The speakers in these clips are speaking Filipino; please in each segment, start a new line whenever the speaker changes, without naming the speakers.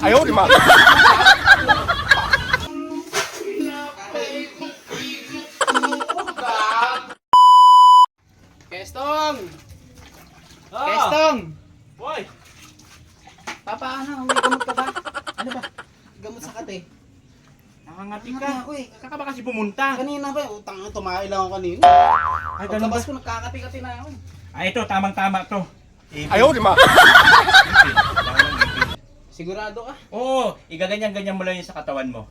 哎呦我的妈！
Kestong!
Ah!
Kestong!
Boy!
Papaano? May gamot ka ba? Ano ba? Gamot sa kate.
Nakangati
Nakangati
ka.
ako eh.
Saan ka ba kasi pumunta?
Kanina ba? Utang na tumahay lang ako kanina.
Ay, ganun ba?
Pagkabas ko nagkakati-kati na ako.
Ay, ito, tamang-tama to.
哎呦我的妈！
Ipin. Lang ng ipin.
Sigurado ka?
Oo, igaganyan-ganyan mo lang yun sa katawan mo.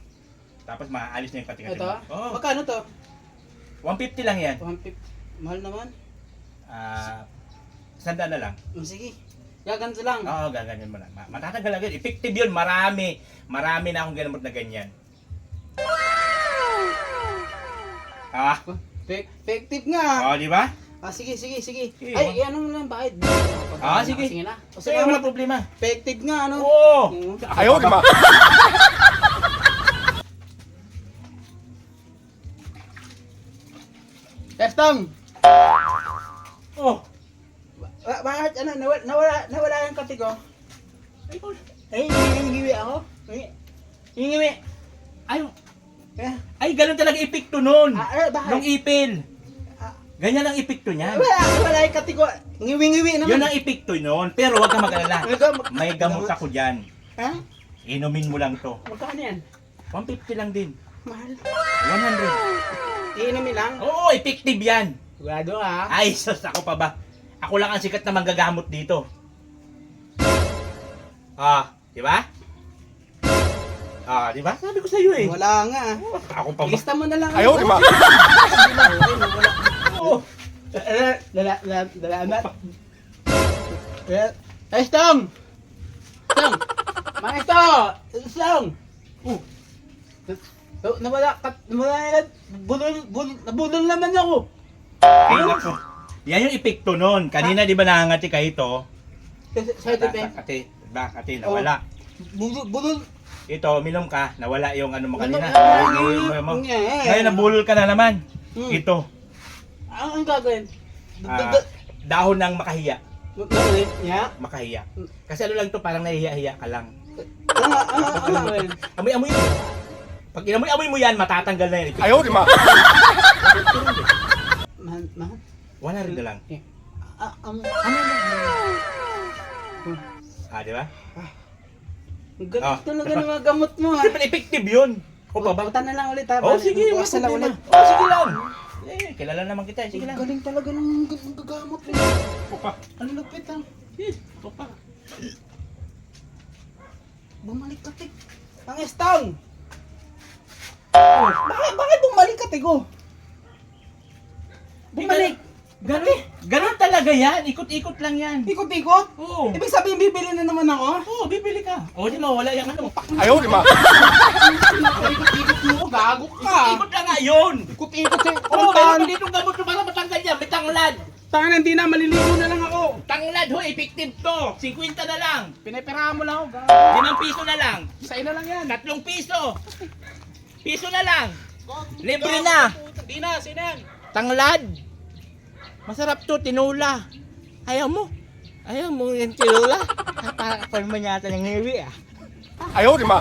Tapos maaalis na yung kati-kati
Ito?
mo. Oo,
Magkano to?
150 lang yan.
150. Mahal naman.
Ah, 100 na lang.
Sige. Gaganto lang.
Oo, gaganyan mo lang. Matatagal agad. Effective yun, marami. Marami na akong ganamot na ganyan. Ah,
Effective nga.
oo, di ba?
Sige.
Sige,
Ay, ano mo lang, bakit?
Sige.
Sige na.
Kasi wala problema.
Effective nga, ano?
Oo.
哎呦我的妈！
Kestong!
Oh.
Bakit, ano, nawala yung kati ko? Ay, hingiwi ako? Hingiwi.
Ay,
Eh,
ay, ganun talaga epekto nun.
bakit?
Nung ipil.
Ah.
Ganyan ang epekto niyan.
Wala yung kati ko. Ngiwi-ngiwi naman.
Yun ang epekto nun. Pero huwag ka mag-alala.
Gamot.
May gamot ako dyan.
Ha?
Inumin mo lang to.
Magkano yan?
150 lang din.
Mahal.
100.
Iinumin lang?
Oo, effective yan.
Sigurado ha?
Ay, sus, ako pa ba? Ako lang ang sikat na manggagamot dito. Di ba? Di ba? Sabi ko sa iyo eh.
Wala nga.
Ako pa ba?
Ilista mo na lang.
哎呦我的妈！
Oo.
Salamat. Ay, Stong! Stong! Maestro! Stong! Nawala nabulol naman ako.
Ay, naku. Yan yung epekto nun. Kanina di ba nangangati ka ito?
Side effect.
Ate, nawala.
Bulol.
Ito, minom ka, nawala yung ano mo kanina.
Ano?
Ngayon, nabulol ka na naman.
Hmm.
Ito,
Ang gagawin?
dahon ng makahiya.
Nya?
Makahiya. Kasi ano lang to, parang nahihiya-hiya ka lang.
Ano gagawin?
Amoy-amoy mo. Pag inamoy-amoy mo yan, matatanggal na yan.
哎呦我的妈！
Mahal?
100 na lang.
Ano
Di ba?
Ang galing talaga ng mga gamot mo ha.
Siyempre, effective yun. O pa ba?
Pupunta na lang ulit ha.
Sige, wala
Bukas na lang
problema.
ulit.
Sige lang. Kilala naman kita. Sige lang.
Ang galing talaga ng gagamot mo.
Opa.
Ang lupit ha.
Opa.
Bumalik ka, Tik. Ang estang! Bakit bumalik ka, Tigo? Bumalik!
Ganun talaga yan. Ikot-ikot lang yan.
Ikot-ikot?
Oo.
Ibig sabihin, bibili na naman ako?
Oo, bibili ka. O, di mawala yung ano.
哎呦我的妈！
Ikot-ikot mo, gago ka.
Ikot lang nga yun.
Ikot-ikot sa'yo.
Oo, meron dito gamot na para matanggal yan. May tanglad.
Tangan, hindi na, maliligo na lang ako.
Tanglad ho, effective to. 50 na lang.
Pinapirahan mo lang ako, gago.
5 piso na lang.
Sa'yo na lang yan.
3 piso. Piso na lang. Libre na.
Hindi na, sinan.
Tanglad. Masarap to, tinula. Ayaw mo. Ayaw mo yung tinula. Parang yata ng ngiwi ah.
哎呦我的妈！